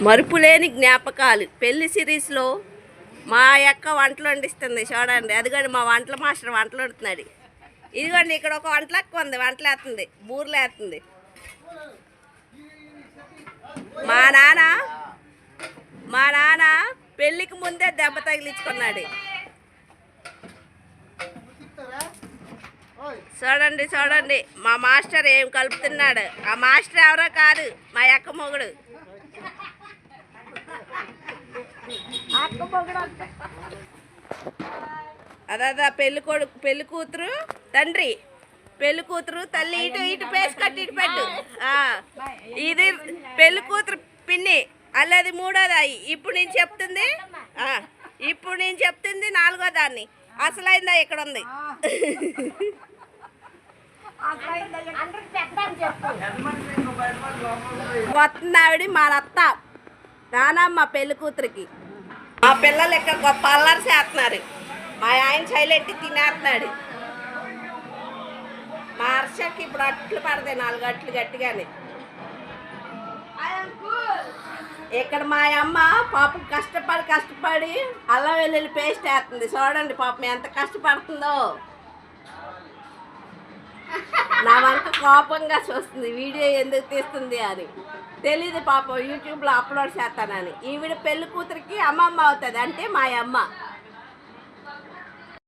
మరుపులేని జ్ఞాపకాలు పెళ్లి సిరీస్లో మా యొక్క వంటలు వండిస్తుంది చూడండి. అదిగోండి మా వంటల మాస్టర్ వంటలు వండుతున్నాడు. ఇదిగోండి ఇక్కడ ఒక వంటలక్క ఉంది, వంటలు వేస్తుంది, బూరెలు వేస్తుంది. మా నాన్న పెళ్ళికి ముందే దెబ్బ తగిలించుకున్నాడు. చూడండి చూడండి మా మాస్టర్ ఏం కలుపుతున్నాడు. ఆ మాస్టర్ ఎవరో కాదు, మా అక్క మొగుడు. అదా పెళ్లి కూతురు తండ్రి, పెళ్లి కూతురు తల్లి. ఇటు పేసి కట్టి ఇటు పెట్టు. ఇది పెళ్లి కూతురు పిన్ని, అల్లది మూడోది. ఇప్పుడు నేను చెప్తుంది నాలుగో దాన్ని. అసలైందా ఇక్కడ ఉంది. వస్తుంది ఆవిడ మా అత్త నానమ్మ పెళ్లి కూతురికి. మా పిల్లలు ఇక్కడ గొప్ప అల్లరి చేస్తున్నారు. మా ఆయన చైలెట్టి తినేస్తున్నాడు. మా హర్షకి ఇప్పుడు అట్లు పడతాయి, 4 అట్లు గట్టిగానే. ఇక్కడ మా అమ్మ పాపం కష్టపడి అల్లం వెల్లుల్లి పేస్ట్ వేస్తుంది. చూడండి పాపం ఎంత కష్టపడుతుందో. నా వంక కోపంగా చూస్తుంది, వీడియో ఎందుకు తీస్తుంది అని తెలీదు పాపం. యూట్యూబ్లో అప్లోడ్ చేస్తానని. ఈవిడ పెళ్లి కూతురికి అమ్మమ్మ అవుతుంది, అంటే మా అమ్మ.